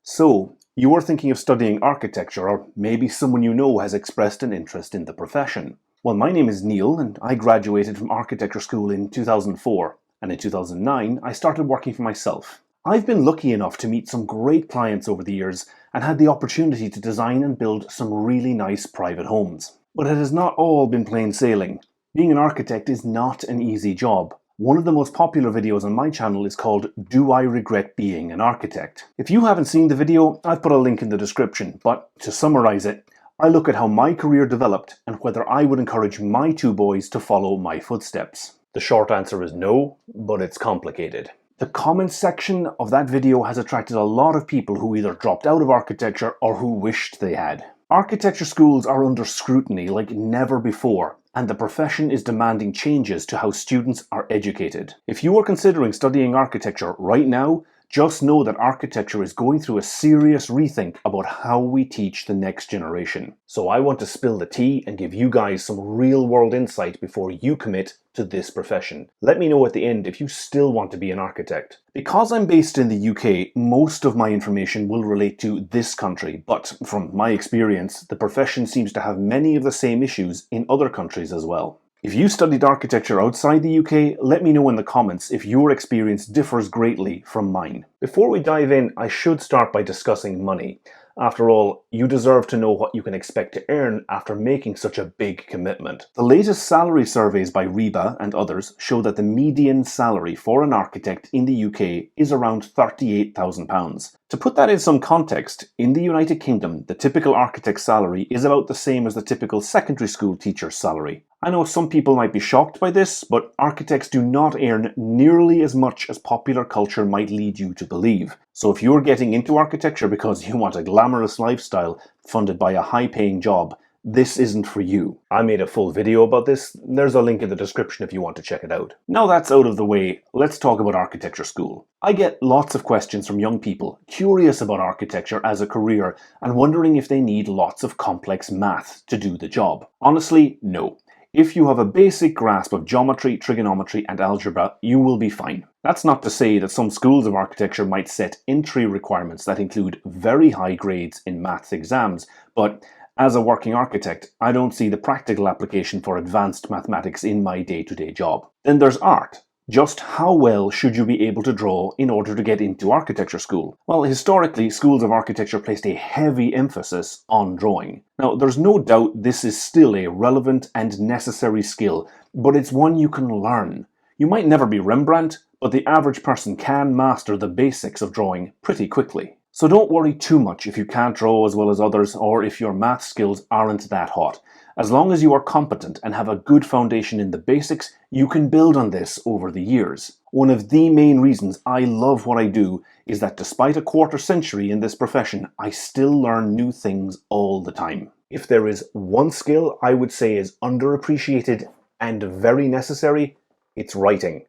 So, you are thinking of studying architecture, or maybe someone you know has expressed an interest in the profession. Well, my name is Neil, and I graduated from architecture school in 2004, and in 2009 I started working for myself. I've been lucky enough to meet some great clients over the years and had the opportunity to design and build some really nice private homes. But it has not all been plain sailing. Being an architect is not an easy job. One of the most popular videos on my channel is called Do I Regret Being an Architect? If you haven't seen the video, I've put a link in the description, but to summarize it, I look at how my career developed and whether I would encourage my two boys to follow my footsteps. The short answer is no, but it's complicated. The comments section of that video has attracted a lot of people who either dropped out of architecture or who wished they had. Architecture schools are under scrutiny like never before, and the profession is demanding changes to how students are educated. If you are considering studying architecture right now, just know that architecture is going through a serious rethink about how we teach the next generation. So I want to spill the tea and give you guys some real-world insight before you commit to this profession. Let me know at the end if you still want to be an architect. Because I'm based in the UK, most of my information will relate to this country, but from my experience, the profession seems to have many of the same issues in other countries as well. If you studied architecture outside the UK, let me know in the comments if your experience differs greatly from mine. Before we dive in, I should start by discussing money. After all, you deserve to know what you can expect to earn after making such a big commitment. The latest salary surveys by Reba and others show that the median salary for an architect in the UK is around £38,000. To put that in some context, in the United Kingdom, the typical architect's salary is about the same as the typical secondary school teacher's salary. I know some people might be shocked by this, but architects do not earn nearly as much as popular culture might lead you to believe. So if you're getting into architecture because you want a glamorous lifestyle funded by a high-paying job, this isn't for you. I made a full video about this. There's a link in the description if you want to check it out. Now that's out of the way, let's talk about architecture school. I get lots of questions from young people curious about architecture as a career and wondering if they need lots of complex math to do the job. Honestly, no. If you have a basic grasp of geometry, trigonometry, and algebra, you will be fine. That's not to say that some schools of architecture might set entry requirements that include very high grades in maths exams, but as a working architect, I don't see the practical application for advanced mathematics in my day-to-day job. Then there's art. Just how well should you be able to draw in order to get into architecture school? Well, historically, schools of architecture placed a heavy emphasis on drawing. Now, there's no doubt this is still a relevant and necessary skill, but it's one you can learn. You might never be Rembrandt, but the average person can master the basics of drawing pretty quickly. So don't worry too much if you can't draw as well as others or if your math skills aren't that hot. As long as you are competent and have a good foundation in the basics, you can build on this over the years. One of the main reasons I love what I do is that despite a quarter century in this profession, I still learn new things all the time. If there is one skill I would say is underappreciated and very necessary, it's writing.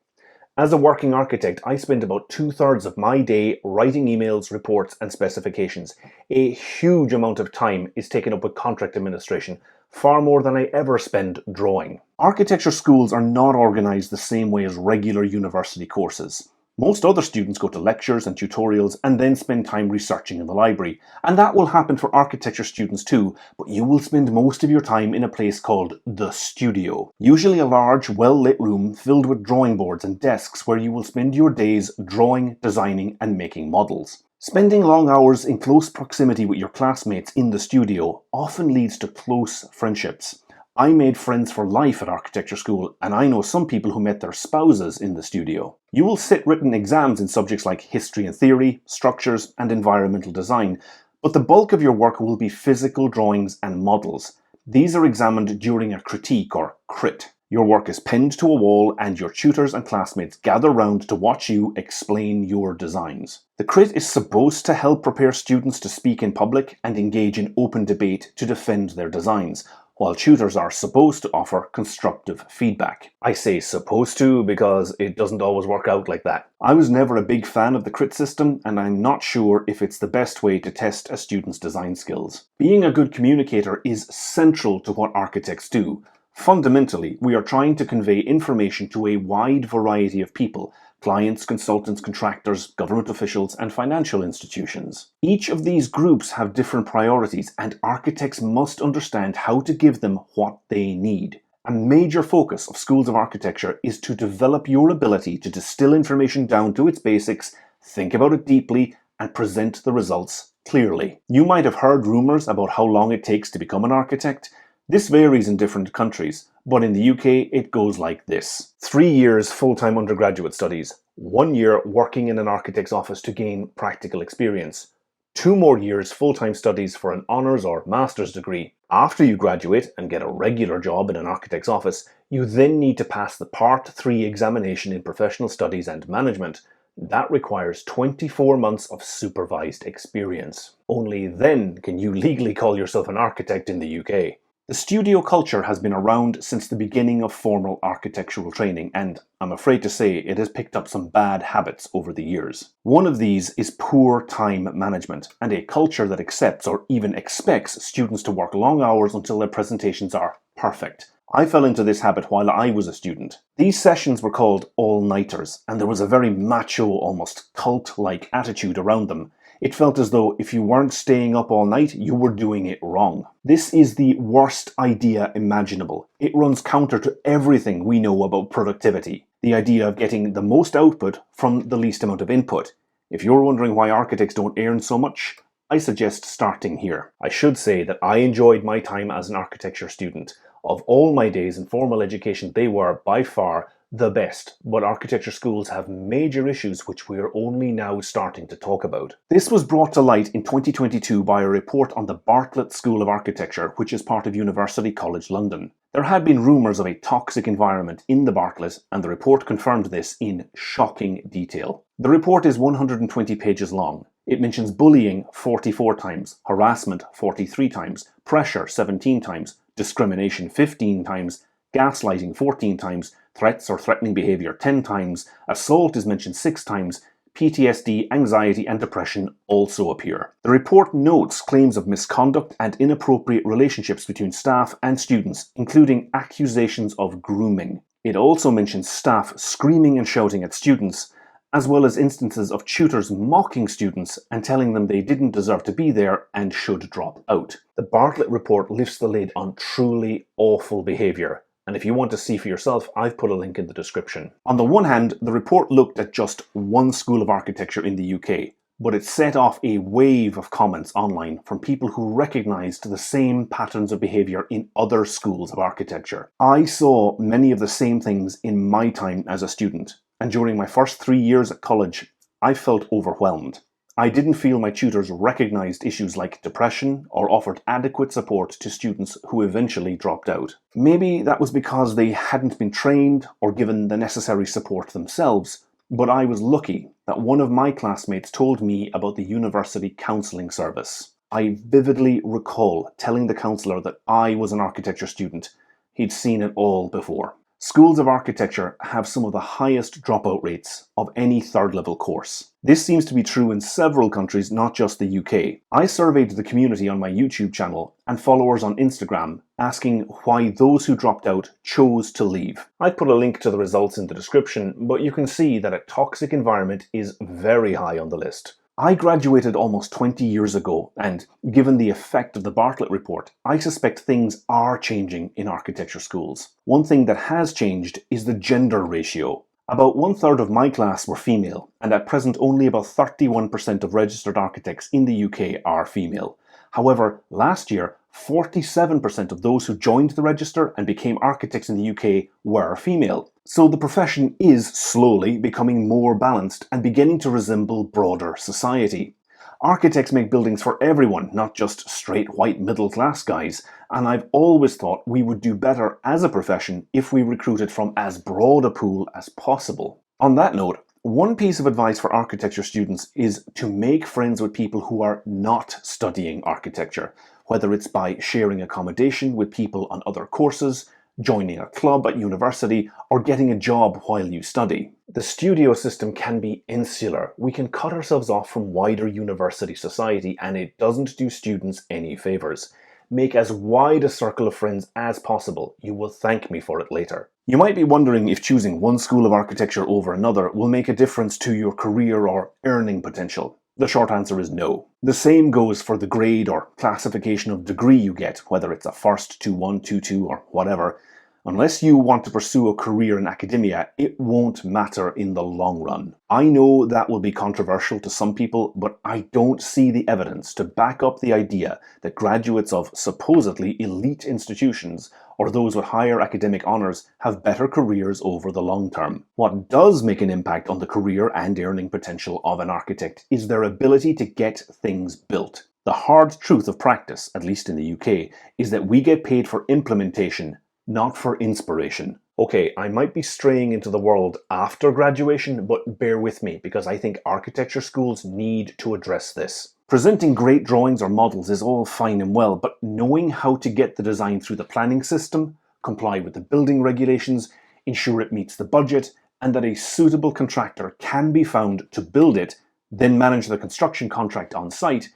As a working architect, I spend about 2/3 of my day writing emails, reports, and specifications. A huge amount of time is taken up with contract administration, far more than I ever spend drawing. Architecture schools are not organised the same way as regular university courses. Most other students go to lectures and tutorials and then spend time researching in the library. And that will happen for architecture students too, but you will spend most of your time in a place called the studio. Usually a large, well-lit room filled with drawing boards and desks where you will spend your days drawing, designing, and making models. Spending long hours in close proximity with your classmates in the studio often leads to close friendships. I made friends for life at architecture school, and I know some people who met their spouses in the studio. You will sit written exams in subjects like history and theory, structures, and environmental design, but the bulk of your work will be physical drawings and models. These are examined during a critique or crit. Your work is pinned to a wall and your tutors and classmates gather round to watch you explain your designs. The crit is supposed to help prepare students to speak in public and engage in open debate to defend their designs, while tutors are supposed to offer constructive feedback. I say supposed to because it doesn't always work out like that. I was never a big fan of the crit system, and I'm not sure if it's the best way to test a student's design skills. Being a good communicator is central to what architects do. Fundamentally, we are trying to convey information to a wide variety of people, clients, consultants, contractors, government officials, and financial institutions. Each of these groups have different priorities, and architects must understand how to give them what they need. A major focus of schools of architecture is to develop your ability to distill information down to its basics, think about it deeply, and present the results clearly. You might have heard rumours about how long it takes to become an architect. This varies in different countries, but in the UK it goes like this. 3 years full-time undergraduate studies, 1 year working in an architect's office to gain practical experience, 2 more years full-time studies for an honours or master's degree. After you graduate and get a regular job in an architect's office, you then need to pass the Part 3 examination in professional studies and management. That requires 24 months of supervised experience. Only then can you legally call yourself an architect in the UK. The studio culture has been around since the beginning of formal architectural training, and I'm afraid to say it has picked up some bad habits over the years. One of these is poor time management, and a culture that accepts or even expects students to work long hours until their presentations are perfect. I fell into this habit while I was a student. These sessions were called all-nighters, and there was a very macho, almost cult-like attitude around them. It felt as though if you weren't staying up all night, you were doing it wrong. This is the worst idea imaginable. It runs counter to everything we know about productivity. The idea of getting the most output from the least amount of input. If you're wondering why architects don't earn so much, I suggest starting here. I should say that I enjoyed my time as an architecture student. Of all my days in formal education, they were by far the best, but architecture schools have major issues which we are only now starting to talk about. This was brought to light in 2022 by a report on the Bartlett School of Architecture, which is part of University College London. There had been rumours of a toxic environment in the Bartlett, and the report confirmed this in shocking detail. The report is 120 pages long. It mentions bullying 44 times, harassment 43 times, pressure 17 times, discrimination 15 times, gaslighting 14 times, threats or threatening behaviour 10 times, assault is mentioned 6 times, PTSD, anxiety and depression also appear. The report notes claims of misconduct and inappropriate relationships between staff and students, including accusations of grooming. It also mentions staff screaming and shouting at students, as well as instances of tutors mocking students and telling them they didn't deserve to be there and should drop out. The Bartlett report lifts the lid on truly awful behaviour. And if you want to see for yourself, I've put a link in the description. On the one hand, the report looked at just one school of architecture in the UK, but it set off a wave of comments online from people who recognised the same patterns of behaviour in other schools of architecture. I saw many of the same things in my time as a student, and during my first 3 years at college, I felt overwhelmed. I didn't feel my tutors recognised issues like depression or offered adequate support to students who eventually dropped out. Maybe that was because they hadn't been trained or given the necessary support themselves, but I was lucky that one of my classmates told me about the university counselling service. I vividly recall telling the counsellor that I was an architecture student. He'd seen it all before. Schools of architecture have some of the highest dropout rates of any third-level course. This seems to be true in several countries, not just the UK. I surveyed the community on my YouTube channel and followers on Instagram, asking why those who dropped out chose to leave. I put a link to the results in the description, but you can see that a toxic environment is very high on the list. I graduated almost 20 years ago, and given the effect of the Bartlett report, I suspect things are changing in architecture schools. One thing that has changed is the gender ratio. About 1/3 of my class were female, and at present only about 31% of registered architects in the UK are female. However, last year, 47% of those who joined the register and became architects in the UK were female. So the profession is slowly becoming more balanced and beginning to resemble broader society. Architects make buildings for everyone, not just straight white middle-class guys, and I've always thought we would do better as a profession if we recruited from as broad a pool as possible. On that note, one piece of advice for architecture students is to make friends with people who are not studying architecture, whether it's by sharing accommodation with people on other courses, joining a club at university, or getting a job while you study. The studio system can be insular. We can cut ourselves off from wider university society, and it doesn't do students any favours. Make as wide a circle of friends as possible. You will thank me for it later. You might be wondering if choosing one school of architecture over another will make a difference to your career or earning potential. The short answer is no. The same goes for the grade or classification of degree you get, whether it's a first, 2-1, 2-2, or whatever. Unless you want to pursue a career in academia, it won't matter in the long run. I know that will be controversial to some people, but I don't see the evidence to back up the idea that graduates of supposedly elite institutions or those with higher academic honours have better careers over the long term. What does make an impact on the career and earning potential of an architect is their ability to get things built. The hard truth of practice, at least in the UK, is that we get paid for implementation, not for inspiration. Okay, I might be straying into the world after graduation, but bear with me because I think architecture schools need to address this. Presenting great drawings or models is all fine and well, but knowing how to get the design through the planning system, comply with the building regulations, ensure it meets the budget, and that a suitable contractor can be found to build it, then manage the construction contract on site,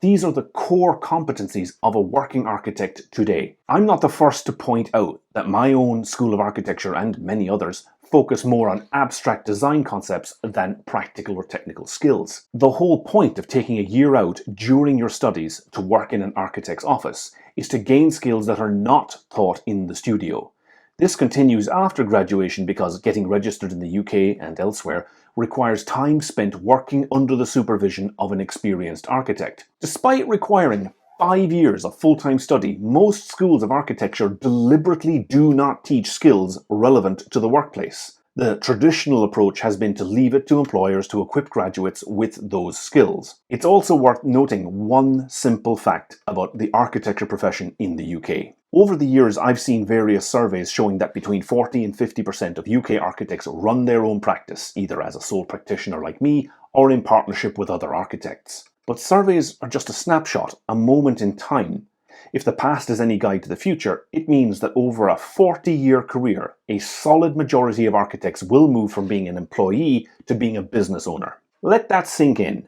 these are the core competencies of a working architect today. I'm not the first to point out that my own School of Architecture and many others focus more on abstract design concepts than practical or technical skills. The whole point of taking a year out during your studies to work in an architect's office is to gain skills that are not taught in the studio. This continues after graduation because getting registered in the UK and elsewhere requires time spent working under the supervision of an experienced architect. Despite requiring 5 years of full-time study, most schools of architecture deliberately do not teach skills relevant to the workplace. The traditional approach has been to leave it to employers to equip graduates with those skills. It's also worth noting one simple fact about the architecture profession in the UK. Over the years, I've seen various surveys showing that between 40 and 50% of UK architects run their own practice, either as a sole practitioner like me or in partnership with other architects. But surveys are just a snapshot, a moment in time. If the past is any guide to the future, it means that over a 40-year career, a solid majority of architects will move from being an employee to being a business owner. Let that sink in.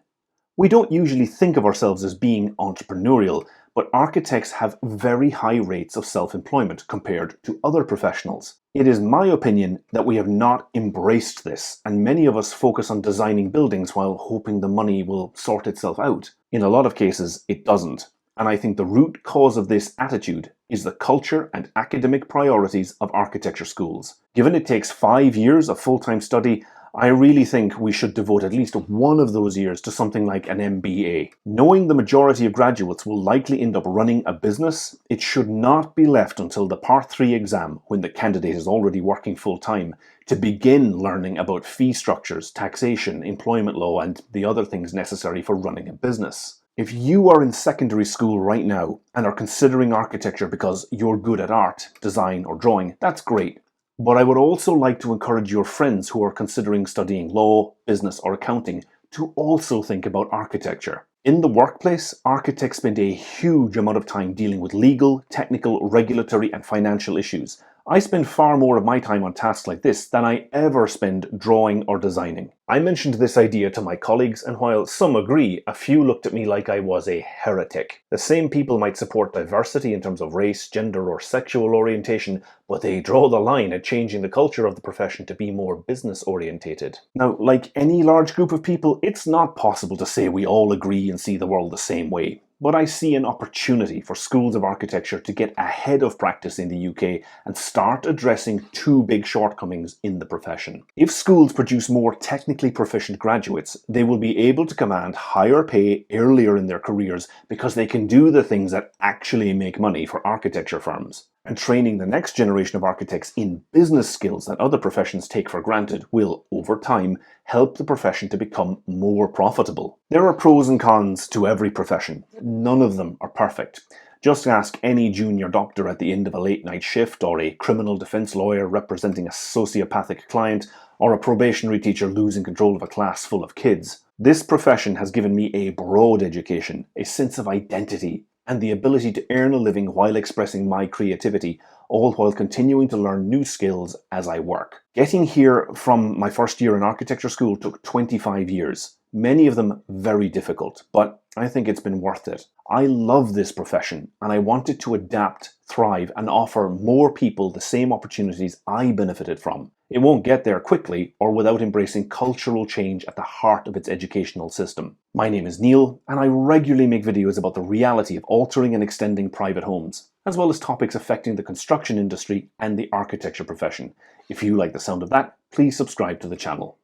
We don't usually think of ourselves as being entrepreneurial, but architects have very high rates of self-employment compared to other professionals. It is my opinion that we have not embraced this, and many of us focus on designing buildings while hoping the money will sort itself out. In a lot of cases, it doesn't. And I think the root cause of this attitude is the culture and academic priorities of architecture schools. Given it takes 5 years of full-time study, I really think we should devote at least one of those years to something like an MBA. Knowing the majority of graduates will likely end up running a business, it should not be left until the Part 3 exam, when the candidate is already working full-time, to begin learning about fee structures, taxation, employment law, and the other things necessary for running a business. If you are in secondary school right now and are considering architecture because you're good at art, design, or drawing, that's great. But I would also like to encourage your friends who are considering studying law, business, or accounting to also think about architecture. In the workplace, architects spend a huge amount of time dealing with legal, technical, regulatory, and financial issues. I spend far more of my time on tasks like this than I ever spend drawing or designing. I mentioned this idea to my colleagues, and while some agree, a few looked at me like I was a heretic. The same people might support diversity in terms of race, gender, or sexual orientation, but they draw the line at changing the culture of the profession to be more business-orientated. Now, like any large group of people, it's not possible to say we all agree and see the world the same way. But I see an opportunity for schools of architecture to get ahead of practice in the UK and start addressing two big shortcomings in the profession. If schools produce more technically proficient graduates, they will be able to command higher pay earlier in their careers because they can do the things that actually make money for architecture firms. And training the next generation of architects in business skills that other professions take for granted will, over time, help the profession to become more profitable. There are pros and cons to every profession. None of them are perfect. Just ask any junior doctor at the end of a late-night shift, or a criminal defense lawyer representing a sociopathic client, or a probationary teacher losing control of a class full of kids. This profession has given me a broad education, a sense of identity, and the ability to earn a living while expressing my creativity, all while continuing to learn new skills as I work. Getting here from my first year in architecture school took 25 years, many of them very difficult, but I think it's been worth it. I love this profession and I want it to adapt, thrive, and offer more people the same opportunities I benefited from. It won't get there quickly or without embracing cultural change at the heart of its educational system. My name is Neil, and I regularly make videos about the reality of altering and extending private homes, as well as topics affecting the construction industry and the architecture profession. If you like the sound of that, please subscribe to the channel.